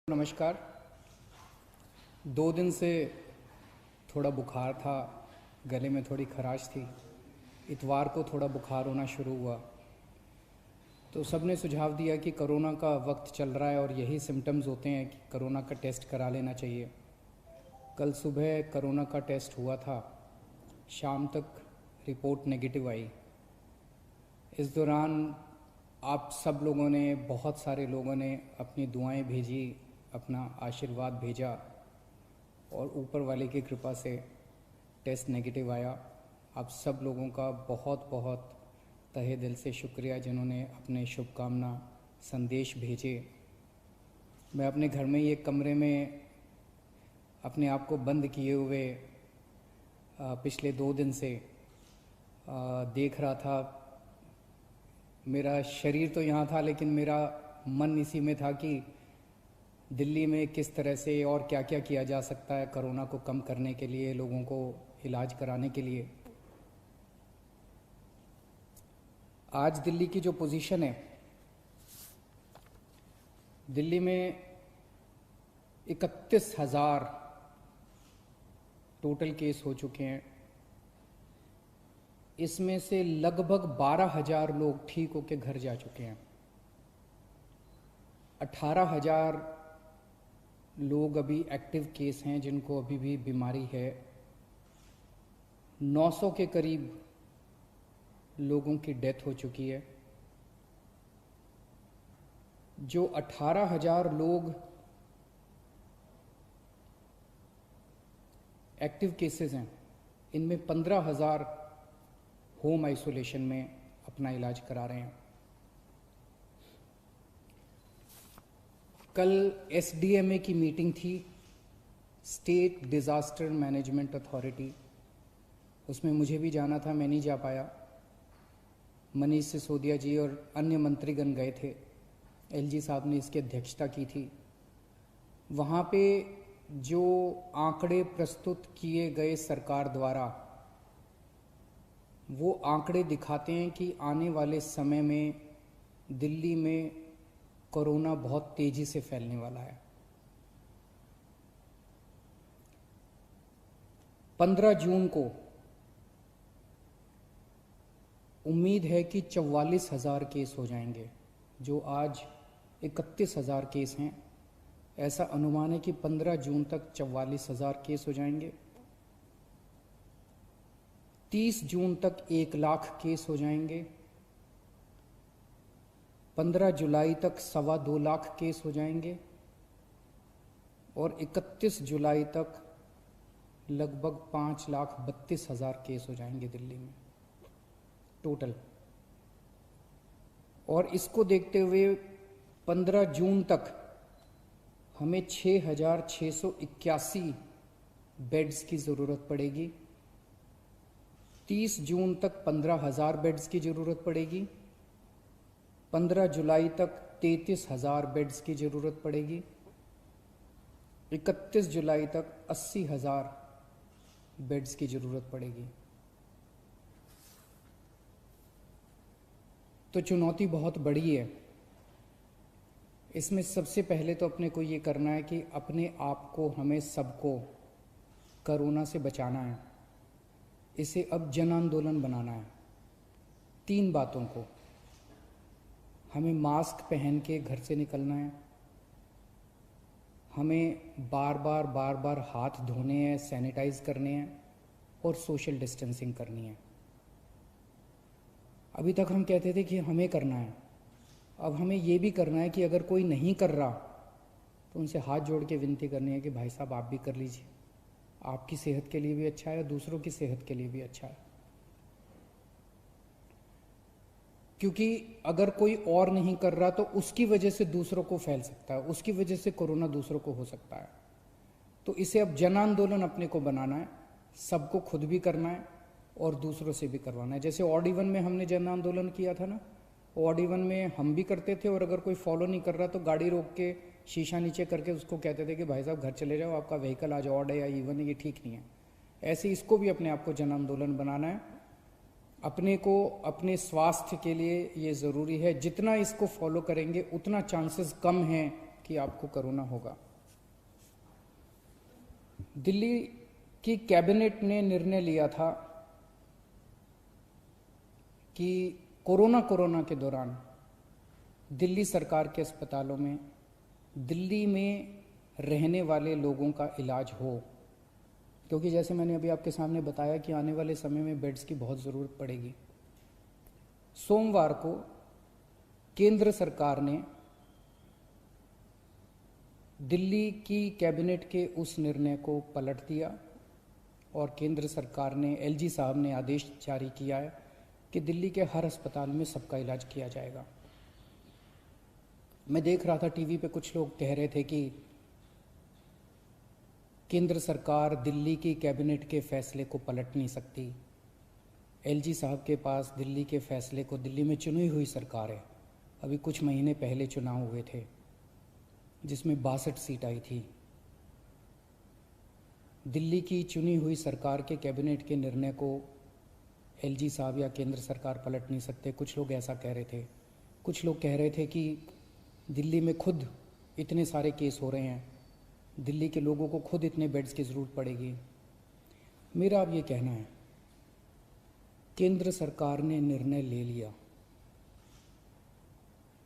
नमस्कार। 2 दिन से थोड़ा बुखार था, गले में थोड़ी खराश थी। इतवार को थोड़ा बुखार होना शुरू हुआ तो सबने सुझाव दिया कि कोरोना का वक्त चल रहा है और यही सिम्टम्स होते हैं कि कोरोना का टेस्ट करा लेना चाहिए। कल सुबह कोरोना का टेस्ट हुआ था, शाम तक रिपोर्ट नेगेटिव आई। इस दौरान आप सब लोगों ने, बहुत सारे लोगों ने अपनी दुआएं भेजी, अपना आशीर्वाद भेजा और ऊपर वाले की कृपा से टेस्ट नेगेटिव आया। आप सब लोगों का बहुत बहुत तहे दिल से शुक्रिया जिन्होंने अपने शुभकामना संदेश भेजे। मैं अपने घर में ही एक कमरे में अपने आप को बंद किए हुए पिछले 2 दिन से देख रहा था। मेरा शरीर तो यहाँ था लेकिन मेरा मन इसी में था कि दिल्ली में किस तरह से और क्या क्या किया जा सकता है कोरोना को कम करने के लिए, लोगों को इलाज कराने के लिए। आज दिल्ली की जो पोजीशन है, दिल्ली में 31,000 टोटल केस हो चुके हैं। इसमें से लगभग 12,000 लोग ठीक होकर घर जा चुके हैं। 18,000 लोग अभी एक्टिव केस हैं जिनको अभी भी बीमारी है। 900 के करीब लोगों की डेथ हो चुकी है। जो 18,000 लोग एक्टिव केसेस हैं, इनमें 15,000 होम आइसोलेशन में अपना इलाज करा रहे हैं। कल SDMA की मीटिंग थी, स्टेट डिज़ास्टर मैनेजमेंट अथॉरिटी। उसमें मुझे भी जाना था, मैं नहीं जा पाया। मनीष सिसोदिया जी और अन्य मंत्रीगण गए थे। LG साहब ने इसकी अध्यक्षता की थी। वहाँ पे जो आंकड़े प्रस्तुत किए गए सरकार द्वारा, वो आंकड़े दिखाते हैं कि आने वाले समय में दिल्ली में कोरोना बहुत तेजी से फैलने वाला है। 15 जून को उम्मीद है कि 44,000 केस हो जाएंगे। जो आज 31,000 केस हैं, ऐसा अनुमान है कि 15 जून तक 44,000 केस हो जाएंगे। 30 जून तक 1 लाख केस हो जाएंगे। 15 जुलाई तक 2.25 लाख केस हो जाएंगे और 31 जुलाई तक लगभग 5,32,000 केस हो जाएंगे दिल्ली में टोटल। और इसको देखते हुए 15 जून तक हमें 6,681 बेड्स की ज़रूरत पड़ेगी। 30 जून तक 15,000 बेड्स की ज़रूरत पड़ेगी। 15 जुलाई तक 33,000 बेड्स की ज़रूरत पड़ेगी। 31 जुलाई तक 80,000 बेड्स की ज़रूरत पड़ेगी। तो चुनौती बहुत बड़ी है। इसमें सबसे पहले तो अपने को ये करना है कि अपने आप को, हमें सबको कोरोना से बचाना है। इसे अब जन आंदोलन बनाना है। 3 बातों को, हमें मास्क पहन के घर से निकलना है, हमें बार बार हाथ धोने हैं, सैनिटाइज करने हैं और सोशल डिस्टेंसिंग करनी है। अभी तक हम कहते थे कि हमें करना है, अब हमें ये भी करना है कि अगर कोई नहीं कर रहा तो उनसे हाथ जोड़ के विनती करनी है कि भाई साहब आप भी कर लीजिए। आपकी सेहत के लिए भी अच्छा है और दूसरों की सेहत के लिए भी अच्छा है। क्योंकि अगर कोई और नहीं कर रहा तो उसकी वजह से दूसरों को फैल सकता है, उसकी वजह से कोरोना दूसरों को हो सकता है। तो इसे अब जन आंदोलन अपने को बनाना है, सबको खुद भी करना है और दूसरों से भी करवाना है। जैसे ऑड इवन में हमने जन आंदोलन किया था ना, ऑड इवन में हम भी करते थे और अगर कोई फॉलो नहीं कर रहा तो गाड़ी रोक के शीशा नीचे करके उसको कहते थे कि भाई साहब घर चले जाओ, आपका व्हीकल आज ऑड है या इवन है, ये ठीक नहीं है। ऐसे इसको भी अपने आप को जन आंदोलन बनाना है। अपने को, अपने स्वास्थ्य के लिए ये ज़रूरी है। जितना इसको फॉलो करेंगे उतना चांसेस कम हैं कि आपको कोरोना होगा। दिल्ली की कैबिनेट ने निर्णय लिया था कि कोरोना के दौरान दिल्ली सरकार के अस्पतालों में दिल्ली में रहने वाले लोगों का इलाज हो, क्योंकि जैसे मैंने अभी आपके सामने बताया कि आने वाले समय में बेड्स की बहुत ज़रूरत पड़ेगी। सोमवार को केंद्र सरकार ने दिल्ली की कैबिनेट के उस निर्णय को पलट दिया और केंद्र सरकार ने, एलजी साहब ने आदेश जारी किया है कि दिल्ली के हर अस्पताल में सबका इलाज किया जाएगा। मैं देख रहा था टीवी पे कुछ लोग कह रहे थे कि केंद्र सरकार दिल्ली की कैबिनेट के फैसले को पलट नहीं सकती। एलजी साहब के पास दिल्ली के फैसले को, दिल्ली में चुनी हुई सरकार है, अभी कुछ महीने पहले चुनाव हुए थे जिसमें 62 सीट आई थी। दिल्ली की चुनी हुई सरकार के कैबिनेट के निर्णय को एलजी साहब या केंद्र सरकार पलट नहीं सकते। कुछ लोग ऐसा कह रहे थे। कुछ लोग कह रहे थे कि दिल्ली में खुद इतने सारे केस हो रहे हैं, दिल्ली के लोगों को खुद इतने बेड्स की ज़रूरत पड़ेगी। मेरा अब ये कहना है, केंद्र सरकार ने निर्णय ले लिया,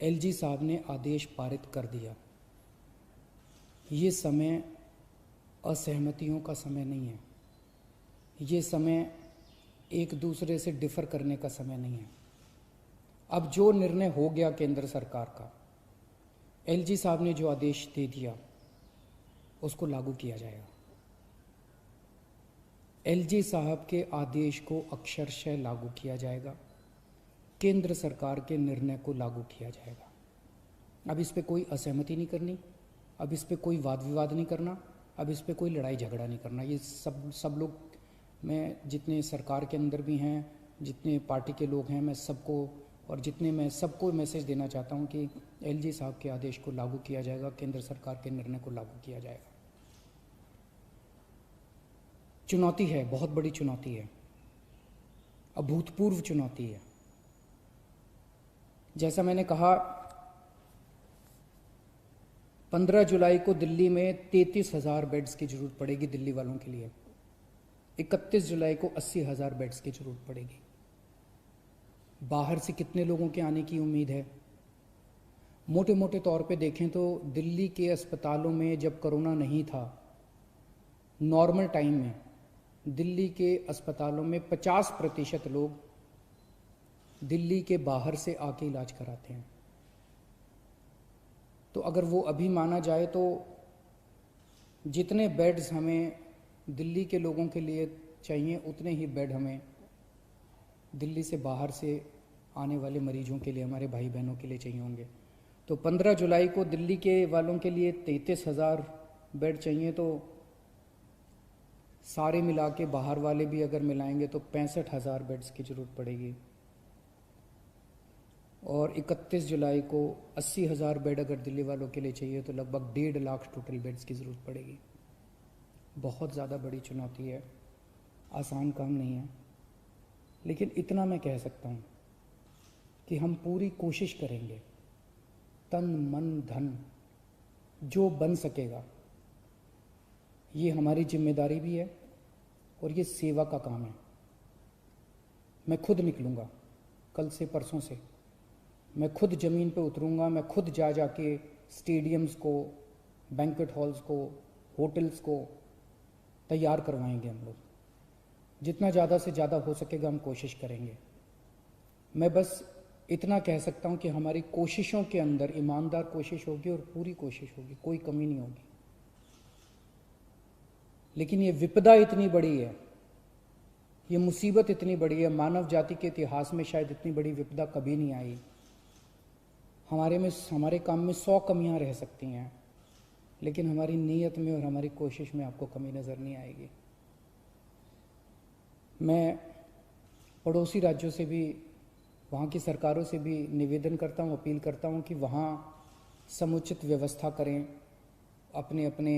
एलजी साहब ने आदेश पारित कर दिया। ये समय असहमतियों का समय नहीं है, ये समय एक दूसरे से डिफर करने का समय नहीं है। अब जो निर्णय हो गया केंद्र सरकार का, एलजी साहब ने जो आदेश दे दिया उसको लागू किया जाएगा। एलजी साहब के आदेश को अक्षरशः लागू किया जाएगा, केंद्र सरकार के निर्णय को लागू किया जाएगा। अब इस पे कोई असहमति नहीं करनी, अब इस पे कोई वाद विवाद नहीं करना, अब इस पे कोई लड़ाई झगड़ा नहीं करना। ये सब लोग, मैं जितने सरकार के अंदर भी हैं, जितने पार्टी के लोग हैं, मैं सबको मैसेज देना चाहता हूं कि एलजी साहब के आदेश को लागू किया जाएगा, केंद्र सरकार के निर्णय को लागू किया जाएगा। चुनौती है, बहुत बड़ी चुनौती है, अभूतपूर्व चुनौती है। जैसा मैंने कहा, 15 जुलाई को दिल्ली में 33,000 बेड्स की जरूरत पड़ेगी दिल्ली वालों के लिए। 31 जुलाई को 80,000 बेड्स की जरूरत पड़ेगी। बाहर से कितने लोगों के आने की उम्मीद है? मोटे मोटे तौर पे देखें तो दिल्ली के अस्पतालों में जब कोरोना नहीं था, नॉर्मल टाइम में दिल्ली के अस्पतालों में 50% लोग दिल्ली के बाहर से आके इलाज कराते हैं। तो अगर वो अभी माना जाए तो जितने बेड्स हमें दिल्ली के लोगों के लिए चाहिए, उतने ही बेड हमें दिल्ली से बाहर से आने वाले मरीजों के लिए, हमारे भाई बहनों के लिए चाहिए होंगे। तो 15 जुलाई को दिल्ली के वालों के लिए 33,000 बेड चाहिए, तो सारे मिला के बाहर वाले भी अगर मिलाएंगे तो 65,000 बेड्स की ज़रूरत पड़ेगी। और 31 जुलाई को 80,000 बेड अगर दिल्ली वालों के लिए चाहिए तो लगभग 1.5 लाख टोटल बेड्स की ज़रूरत पड़ेगी। बहुत ज़्यादा बड़ी चुनौती है, आसान काम नहीं है। लेकिन इतना मैं कह सकता हूँ कि हम पूरी कोशिश करेंगे, तन मन धन जो बन सकेगा। ये हमारी जिम्मेदारी भी है और ये सेवा का काम है। मैं खुद निकलूँगा, कल से परसों से मैं खुद ज़मीन पे उतरूँगा, मैं खुद जाके स्टेडियम्स को, बैंक्वेट हॉल्स को, होटल्स को तैयार करवाएंगे। हम लोग जितना ज़्यादा से ज़्यादा हो सकेगा हम कोशिश करेंगे। मैं बस इतना कह सकता हूँ कि हमारी कोशिशों के अंदर ईमानदार कोशिश होगी और पूरी कोशिश होगी, कोई कमी नहीं होगी। लेकिन ये विपदा इतनी बड़ी है, ये मुसीबत इतनी बड़ी है, मानव जाति के इतिहास में शायद इतनी बड़ी विपदा कभी नहीं आई। हमारे काम में 100 कमियां रह सकती हैं, लेकिन हमारी नीयत में और हमारी कोशिश में आपको कमी नज़र नहीं आएगी। मैं पड़ोसी राज्यों से भी, वहाँ की सरकारों से भी निवेदन करता हूँ, अपील करता हूँ कि वहाँ समुचित व्यवस्था करें अपने अपने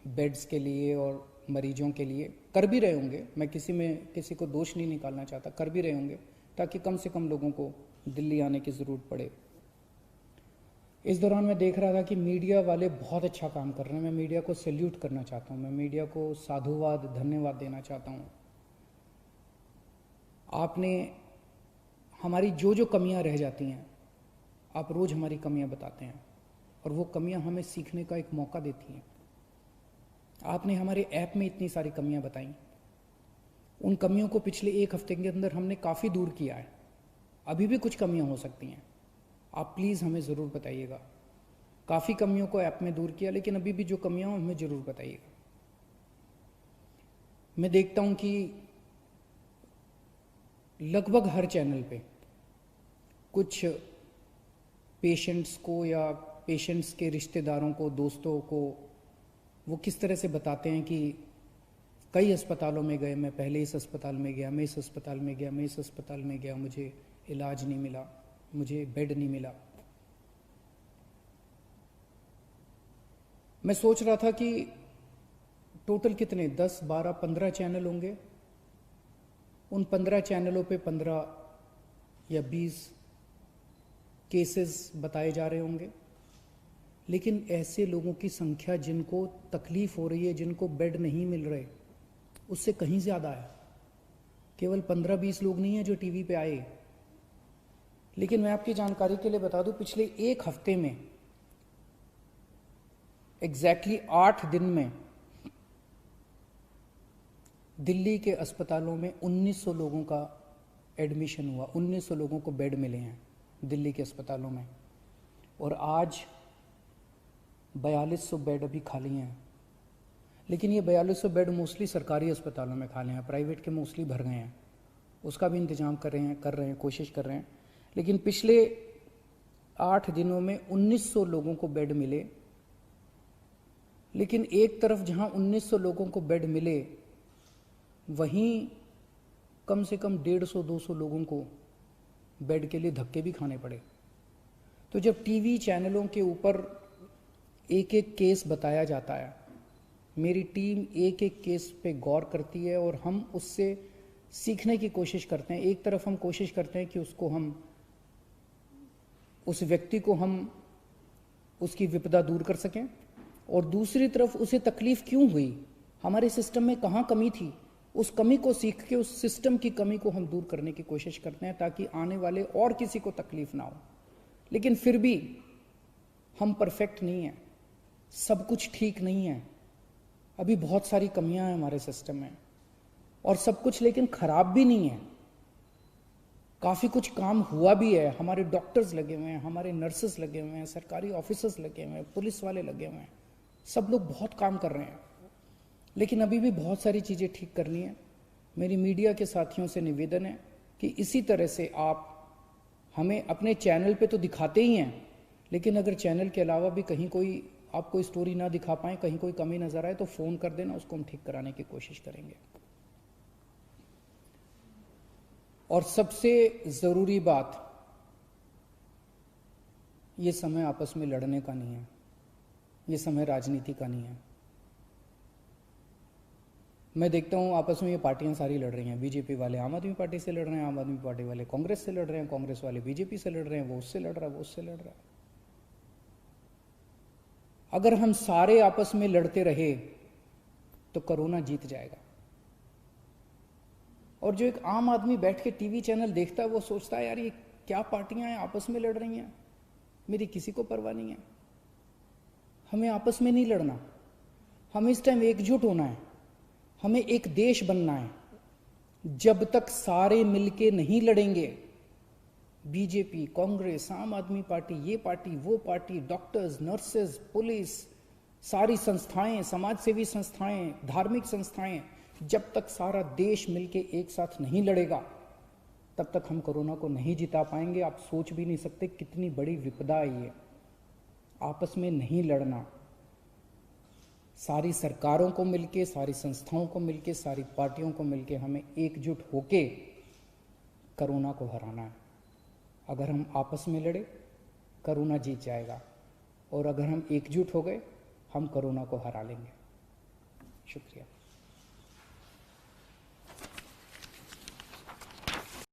बेड्स के लिए और मरीजों के लिए। कर भी रहे होंगे, मैं किसी को दोष नहीं निकालना चाहता, कर भी रहे होंगे ताकि कम से कम लोगों को दिल्ली आने की ज़रूरत पड़े। इस दौरान मैं देख रहा था कि मीडिया वाले बहुत अच्छा काम कर रहे हैं। मैं मीडिया को सैल्यूट करना चाहता हूँ, मैं मीडिया को साधुवाद धन्यवाद देना चाहता हूँ। आपने हमारी जो जो कमियां रह जाती हैं, आप रोज़ हमारी कमियां बताते हैं और वो कमियां हमें सीखने का एक मौका देती हैं। आपने हमारे ऐप में इतनी सारी कमियां बताई, उन कमियों को पिछले एक हफ्ते के अंदर हमने काफ़ी दूर किया है। अभी भी कुछ कमियां हो सकती हैं, आप प्लीज़ हमें ज़रूर बताइएगा। काफ़ी कमियों को ऐप में दूर किया, लेकिन अभी भी जो कमियां हो हमें ज़रूर बताइएगा। मैं देखता हूं कि लगभग हर चैनल पे कुछ पेशेंट्स को या पेशेंट्स के रिश्तेदारों को, दोस्तों को, वो किस तरह से बताते हैं कि कई अस्पतालों में गए, मैं पहले इस अस्पताल में गया, मैं इस अस्पताल में गया, मैं इस अस्पताल में गया, मुझे इलाज नहीं मिला, मुझे बेड नहीं मिला। मैं सोच रहा था कि टोटल कितने 10, 12, 15 चैनल होंगे। उन 15 चैनलों पे 15 या 20 केसेस बताए जा रहे होंगे, लेकिन ऐसे लोगों की संख्या जिनको तकलीफ हो रही है, जिनको बेड नहीं मिल रहे, उससे कहीं ज़्यादा है। केवल 15-20 लोग नहीं हैं जो टीवी पे आए। लेकिन मैं आपकी जानकारी के लिए बता दूं, पिछले एक हफ्ते में एग्जैक्टली 8 दिन में दिल्ली के अस्पतालों में 1900 लोगों का एडमिशन हुआ, 1900 लोगों को बेड मिले हैं दिल्ली के अस्पतालों में। और आज 4200 बेड अभी खाली हैं। लेकिन ये 4200 बेड मोस्टली सरकारी अस्पतालों में खाली हैं, प्राइवेट के मोस्टली भर गए हैं। उसका भी इंतजाम कर रहे हैं, कोशिश कर रहे हैं। लेकिन पिछले 8 दिनों में 1900 लोगों को बेड मिले। लेकिन एक तरफ जहां 1900 लोगों को बेड मिले, वहीं कम से कम 150-200 लोगों को बेड के लिए धक्के भी खाने पड़े। तो जब टीवी चैनलों के ऊपर एक एक केस बताया जाता है, मेरी टीम एक एक केस पे गौर करती है और हम उससे सीखने की कोशिश करते हैं। एक तरफ हम कोशिश करते हैं कि उस व्यक्ति को हम उसकी विपदा दूर कर सकें, और दूसरी तरफ उसे तकलीफ क्यों हुई, हमारे सिस्टम में कहाँ कमी थी, उस कमी को सीख के उस सिस्टम की कमी को हम दूर करने की कोशिश करते हैं, ताकि आने वाले और किसी को तकलीफ ना हो। लेकिन फिर भी हम परफेक्ट नहीं हैं, सब कुछ ठीक नहीं है, अभी बहुत सारी कमियां हैं हमारे सिस्टम में, और सब कुछ लेकिन खराब भी नहीं है। काफ़ी कुछ काम हुआ भी है, हमारे डॉक्टर्स लगे हुए हैं, हमारे नर्सेस लगे हुए हैं, सरकारी ऑफिसर्स लगे हुए हैं, पुलिस वाले लगे हुए हैं, सब लोग बहुत काम कर रहे हैं। लेकिन अभी भी बहुत सारी चीज़ें ठीक करनी है। मेरी मीडिया के साथियों से निवेदन है कि इसी तरह से आप हमें अपने चैनल पे तो दिखाते ही हैं, लेकिन अगर चैनल के अलावा भी कहीं कोई आप कोई स्टोरी ना दिखा पाएँ, कहीं कोई कमी नजर आए, तो फ़ोन कर देना, उसको हम ठीक कराने की कोशिश करेंगे। और सबसे ज़रूरी बात, ये समय आपस में लड़ने का नहीं है, ये समय राजनीति का नहीं है। मैं देखता हूँ आपस में ये पार्टियां सारी लड़ रही हैं, बीजेपी वाले आम आदमी पार्टी से लड़ रहे हैं, आम आदमी पार्टी वाले कांग्रेस से लड़ रहे हैं, कांग्रेस वाले बीजेपी से लड़ रहे हैं, वो उससे लड़ रहा है, वो उससे लड़ रहा है। अगर हम सारे आपस में लड़ते रहे तो कोरोना जीत जाएगा। और जो एक आम आदमी बैठ के टीवी चैनल देखता है, वो सोचता है यार ये क्या पार्टियां हैं, आपस में लड़ रही हैं, मेरी किसी को परवाह नहीं है। हमें आपस में नहीं लड़ना, हमें इस टाइम एकजुट होना है, हमें एक देश बनना है। जब तक सारे मिलके नहीं लड़ेंगे, बीजेपी, कांग्रेस, आम आदमी पार्टी, ये पार्टी, वो पार्टी, डॉक्टर्स, नर्सेज, पुलिस, सारी संस्थाएं, समाजसेवी संस्थाएं, धार्मिक संस्थाएं, जब तक सारा देश मिलके एक साथ नहीं लड़ेगा, तब तक हम कोरोना को नहीं जिता पाएंगे। आप सोच भी नहीं सकते कितनी बड़ी विपदा है ये। आपस में नहीं लड़ना, सारी सरकारों को मिलके, सारी संस्थाओं को मिलके, सारी पार्टियों को मिलके हमें एकजुट होके कोरोना को हराना है। अगर हम आपस में लड़े, कोरोना जीत जाएगा, और अगर हम एकजुट हो गए, हम कोरोना को हरा लेंगे। शुक्रिया।